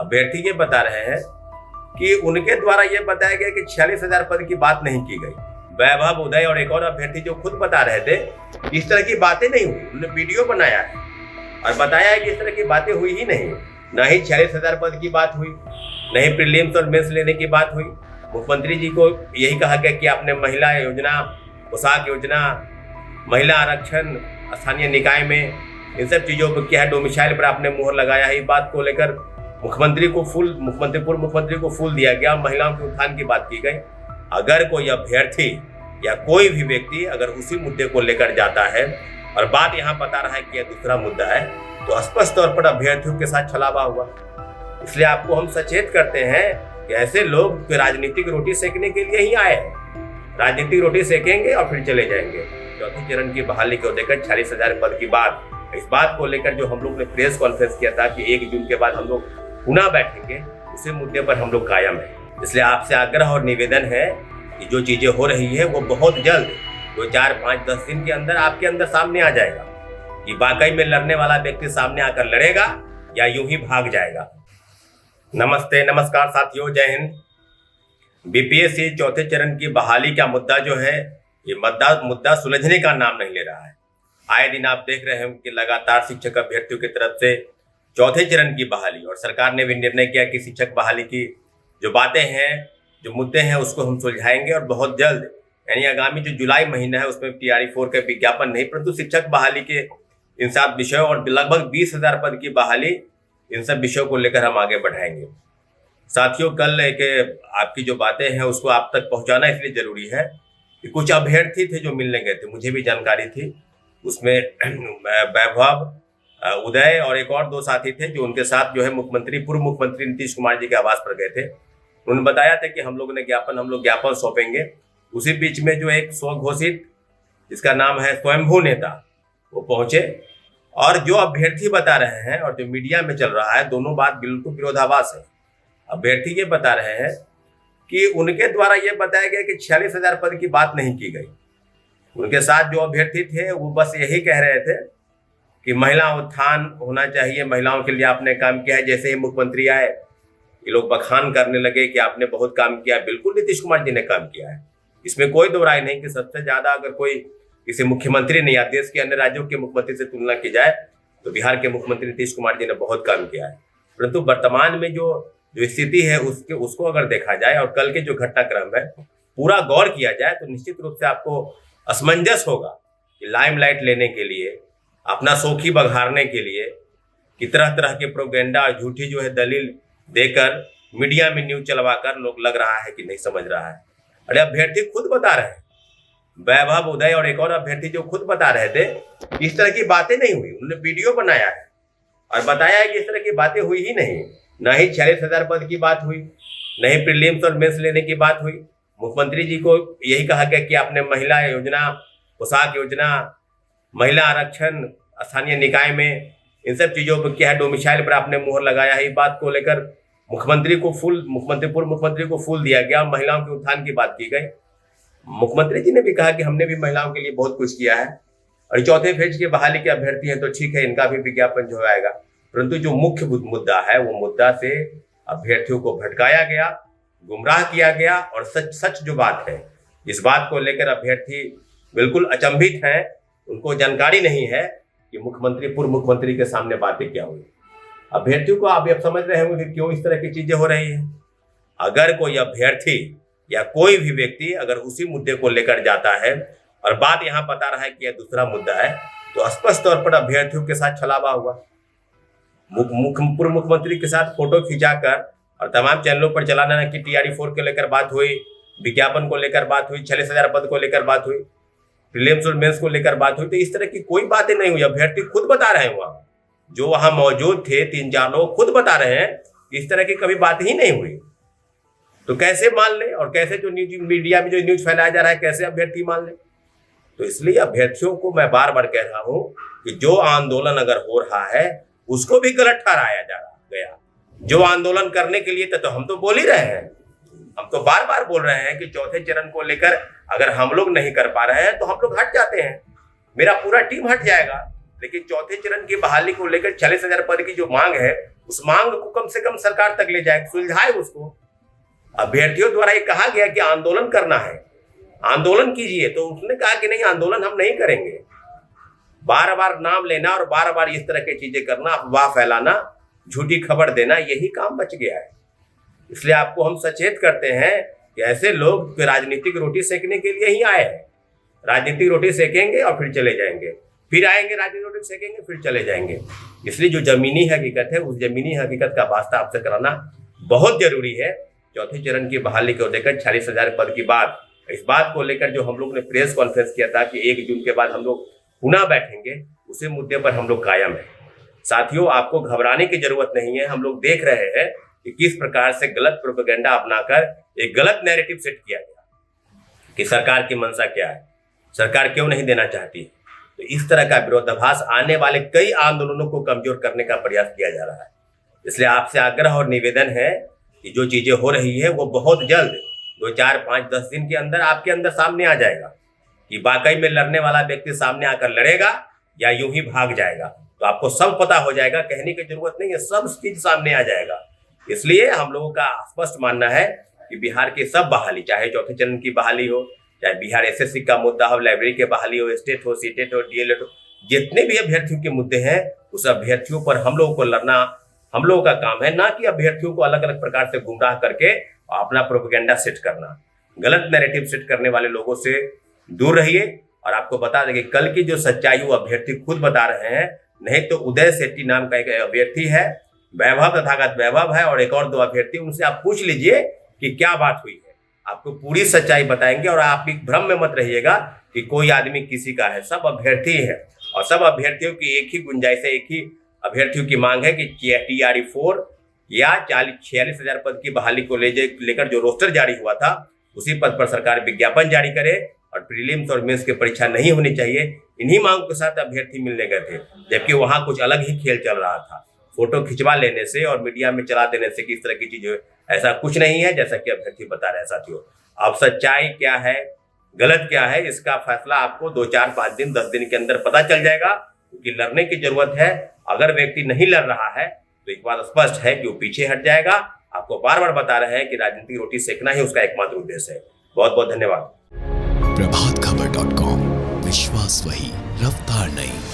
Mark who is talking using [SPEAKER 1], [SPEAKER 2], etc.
[SPEAKER 1] अभ्यर्थी ये बता रहे हैं कि उनके द्वारा ये बताया गया कि 46,000 पद की बात नहीं की गई। वैभव, उदय और एक और अभ्यर्थी जो खुद बता रहे थे इस तरह की बातें नहीं हुई। उन्होंने वीडियो बनाया है और बताया है कि इस तरह की बातें हुई ही नहीं। न ही 46,000 पद की बात हुई, न ही प्रीलिम्स और मेंस लेने की बात हुई। मुख्यमंत्री जी को यही कहा गया कि आपने महिला योजना, पोशाक योजना, महिला आरक्षण, स्थानीय निकाय में, इन सब चीज़ों पर क्या है, डोमिसाइल पर आपने मुहर लगाया है। इस बात को लेकर पूर्व मुख्यमंत्री को फूल दिया गया। महिलाओं के उत्थान की बात की गई। अगर कोई अभ्यर्थी या कोई भी व्यक्ति अगर उसी मुद्दे को लेकर जाता है और बात यहाँ बता रहा है कि यह दूसरा मुद्दा है, तो स्पष्ट तौर पर अभ्यर्थियों के साथ छलावा हुआ। इसलिए आपको हम सचेत करते हैं कि ऐसे लोग राजनीतिक रोटी सेकने के लिए ही आए हैं। राजनीतिक रोटी सेकेंगे और फिर चले जाएंगे। चौथे चरण की बहाली को लेकर 46,000 पद की बात, इस बात को लेकर जो हम लोग ने प्रेस कॉन्फ्रेंस किया था कि 1 जून के बाद हम लोग पुनः बैठेंगे, उसी मुद्दे पर हम लोग कायम हैं। इसलिए आपसे आग्रह और निवेदन है कि जो चीजें हो रही है वो बहुत जल्द 2, 4, 5, 10 दिन के अंदर आपके अंदर सामने आ जाएगा कि वाकई में लड़ने वाला व्यक्ति सामने आकर लड़ेगा या यूं ही भाग जाएगा। नमस्ते, नमस्कार साथियों, जय हिंद। बीपीएससी चौथे चरण की बहाली का मुद्दा जो है, ये मुद्दा सुलझने का नाम नहीं ले रहा है। आए दिन आप देख रहे हैं कि लगातार शिक्षक अभ्यर्थियों की तरफ से चौथे चरण की बहाली, और सरकार ने भी निर्णय किया कि शिक्षक बहाली की जो बातें हैं, जो मुद्दे हैं, उसको हम सुलझाएंगे और बहुत जल्द, यानी आगामी जो जुलाई महीना है उसमें TRE-4 का विज्ञापन नहीं, परंतु शिक्षक बहाली के इन 7 विषयों और लगभग 20,000 पद की बहाली, इन सब विषयों को लेकर हम आगे बढ़ाएंगे। साथियों, कल एक आपकी जो बातें हैं उसको आप तक पहुंचाना इसलिए जरूरी है कि कुछ अभ्यर्थी थे जो मिलने गए थे, मुझे भी जानकारी थी। उसमें वैभव, उदय और एक और 2 साथी थे जो उनके साथ जो है पूर्व मुख्यमंत्री नीतीश कुमार जी के आवास पर गए थे। उन्होंने बताया था कि हम लोग ज्ञापन सौंपेंगे। उसी बीच में जो एक स्वघोषित, जिसका नाम है स्वयंभू नेता, वो पहुंचे। और जो अभ्यर्थी बता रहे हैं और जो मीडिया में चल रहा है, दोनों बात बिल्कुल विरोधाभास है। अभ्यर्थी ये बता रहे हैं कि उनके द्वारा ये बताया गया कि 46,000 पद की बात नहीं की गई। उनके साथ जो अभ्यर्थी थे वो बस यही कह रहे थे कि महिला उत्थान होना चाहिए, महिलाओं के लिए आपने काम किया है। जैसे ही मुख्यमंत्री आए, ये लोग बखान करने लगे कि आपने बहुत काम किया। बिल्कुल नीतीश कुमार जी ने काम किया है, इसमें कोई दो राय नहीं कि सबसे ज्यादा अगर कोई किसी मुख्यमंत्री ने या देश के अन्य राज्यों के मुख्यमंत्री से तुलना की जाए तो बिहार के मुख्यमंत्री नीतीश कुमार जी ने बहुत काम किया है। परंतु वर्तमान में जो स्थिति है उसको अगर देखा जाए और कल के जो घटनाक्रम है पूरा गौर किया जाए, तो निश्चित रूप से आपको असमंजस होगा कि लाइमलाइट लेने के लिए, अपना शौखी बघारने के लिए कि तरह तरह के प्रोपेगेंडा और झूठी जो है दलील देकर मीडिया में न्यूज चलवाकर लोग लग रहा है कि नहीं समझ रहा है। अरे अभ्यर्थी खुद बता रहे हैं, वैभव, उदय और एक और अभ्यर्थी जो खुद बता रहे थे इस तरह की बातें नहीं हुई। उन्होंने वीडियो बनाया है और बताया है कि इस तरह की बातें हुई ही नहीं। न ही 46,000 पद की बात हुई, न ही प्रीलिम्स और मेंस लेने की बात हुई। मुख्यमंत्री जी को यही कहा गया कि आपने महिला योजना, पोशाक योजना, महिला आरक्षण, स्थानीय निकाय में, इन सब चीज़ों पर क्या है, डोमिसाइल पर आपने मुहर लगाया है। इस बात को लेकर पूर्व मुख्यमंत्री को फूल दिया गया। महिलाओं के उत्थान की बात की गई। मुख्यमंत्री जी ने भी कहा कि हमने भी महिलाओं के लिए बहुत कुछ किया है और चौथे फेज के बहाली के अभ्यर्थी हैं तो ठीक है, इनका भी विज्ञापन जो आएगा। परंतु जो मुख्य मुद्दा है वो मुद्दा से अभ्यर्थियों को भटकाया गया, गुमराह किया गया। और सच जो बात है, इस बात को लेकर अभ्यर्थी बिल्कुल अचंभित हैं। उनको जानकारी नहीं है कि पूर्व मुख्यमंत्री के सामने बातें क्या हुई। अभ्यर्थियों को आप समझ रहे होंगे कि क्यों इस तरह की चीजें हो रही है। अगर कोई अभ्यर्थी या कोई भी व्यक्ति अगर उसी मुद्दे को लेकर जाता है और बात यहाँ बता रहा है कि यह दूसरा मुद्दा है, तो स्पष्ट तौर पर अभ्यर्थियों के साथ छलावा हुआ। पूर्व मुख्यमंत्री के साथ फोटो खिंचाकर और तमाम चैनलों पर चलाना कि TRE-4 को लेकर बात हुई, विज्ञापन को लेकर बात हुई, 46,000 पद को लेकर बात हुई, प्रीलिम्स और मेंस को लेकर बात हुई। तो इस तरह की कोई बातें नहीं हुई। अभ्यर्थी खुद बता रहे हैं, वहाँ जो वहाँ मौजूद थे 3-4 लोग खुद बता रहे हैं इस तरह की कभी बात ही नहीं हुई। तो कैसे मान ले, और कैसे जो मीडिया में जो न्यूज फैलाया जा रहा है कैसे अभ्यर्थी मान ले। तो इसलिए अभ्यर्थियों को मैं बार बार कह रहा हूं कि जो आंदोलन अगर हो रहा है उसको भी गलत ठहराया जा गया। जो आंदोलन करने के लिए तो हम तो बोल ही रहे हैं, हम तो बार बार बोल रहे हैं कि चौथे चरण को लेकर अगर हम लोग नहीं कर पा रहे हैं तो हम लोग हट जाते हैं, मेरा पूरा टीम हट जाएगा। लेकिन चौथे चरण की बहाली को लेकर 40,000 पद की जो मांग है, उस मांग को कम से कम सरकार तक ले जाए, सुलझाए उसको। अभ्यर्थियों द्वारा ये कहा गया कि आंदोलन करना है, आंदोलन कीजिए, तो उसने कहा कि नहीं, आंदोलन हम नहीं करेंगे। बार बार नाम लेना और बार बार इस तरह की चीजें करना, अफवाह फैलाना, झूठी खबर देना, यही काम बच गया है। इसलिए आपको हम सचेत करते हैं कि ऐसे लोग राजनीतिक रोटी सेकने के लिए ही आए हैं। राजनीतिक रोटी सेकेंगे और फिर चले जाएंगे, फिर आएंगे, राजनीतिक रोटी सेकेंगे, फिर चले जाएंगे। इसलिए जो जमीनी हकीकत है, उस जमीनी हकीकत का वास्ता आपसे कराना बहुत जरूरी है। चौथे चरण की बहाली को लेकर 40,000 पद की बात, इस बात को लेकर जो हम लोग ने प्रेस कॉन्फ्रेंस किया था कि 1 जून के बाद हम लोग पुनः बैठेंगे, उसी मुद्दे पर हम लोग कायम है। साथियों, आपको घबराने की जरूरत नहीं है। हम लोग देख रहे हैं कि किस प्रकार से गलत प्रोपेगेंडा अपनाकर एक गलत नैरेटिव सेट किया गया कि सरकार की मंशा क्या है, सरकार क्यों नहीं देना चाहती है। तो इस तरह का विरोधाभास आने वाले कई आंदोलनों को कमजोर करने का प्रयास किया जा रहा है। इसलिए आपसे आग्रह और निवेदन है कि जो चीजें हो रही है वो बहुत जल्द 2, 4, 5, 10 दिन के अंदर आपके अंदर सामने आ जाएगा कि वाकई में लड़ने वाला व्यक्ति सामने आकर लड़ेगा या यूं ही भाग जाएगा। तो आपको सब पता हो जाएगा, कहने की जरूरत नहीं है, सब चीज सामने आ जाएगा। इसलिए हम लोगों का स्पष्ट मानना है कि बिहार की सब बहाली, चाहे चौथे चरण की बहाली हो, चाहे बिहार एसएससी का मुद्दा हो, लाइब्रेरी की बहाली हो, स्टेट हो, सीटेट हो, डीएलएड हो, जितने भी अभ्यर्थियों के मुद्दे हैं, उस अभ्यर्थियों पर हम लोगों को लड़ना हम लोगों का काम है, ना कि अभ्यर्थियों को अलग अलग प्रकार से गुमराह करके अपना प्रोपेगेंडा सेट करना। गलत नैरेटिव सेट करने वाले लोगों से दूर रहिए। और आपको बता दें कि कल की जो सच्चाई वो अभ्यर्थी खुद बता रहे हैं, नहीं तो उदय सेट्टी नाम का एक अभ्यर्थी है, वैभव तथागत वैभव है, और एक और 2 अभ्यर्थी, उनसे आप पूछ लीजिए कि क्या बात हुई है। आपको पूरी सच्चाई बताएंगे और आप एक भ्रम में मत रहिएगा कि कोई आदमी किसी का है। सब अभ्यर्थी है और सब अभ्यर्थियों की एक ही गुंजाइश है, एक ही अभ्यर्थियों की मांग है कि TRE 4 या 46,000 पद की बहाली को लेकर जो रोस्टर जारी हुआ था, उसी पद पर सरकार विज्ञापन जारी करे और प्रीलिम्स और मेंस की परीक्षा नहीं होनी चाहिए। इन्हीं मांगों के साथ अभ्यर्थी मिलने गए थे, जबकि वहां कुछ अलग ही खेल चल रहा था। फोटो खिंचवा लेने से और मीडिया में चला देने से किस तरह की चीज, ऐसा कुछ नहीं है जैसा कि अभ्यर्थी बता रहे हैं। साथियों, अब सच्चाई क्या है, गलत क्या है, इसका फैसला आपको 2, 4, 5 दिन, 10 दिन के अंदर पता चल जाएगा, क्योंकि लड़ने की जरूरत है। अगर व्यक्ति नहीं लड़ रहा है तो एक बात स्पष्ट है कि वो पीछे हट जाएगा। आपको बार बार बता रहे हैं कि राजनीतिक रोटी सेकना ही उसका एकमात्र उद्देश्य है। बहुत बहुत धन्यवाद।
[SPEAKER 2] प्रभातखबर.com, विश्वास वही, रफ्तार नहीं।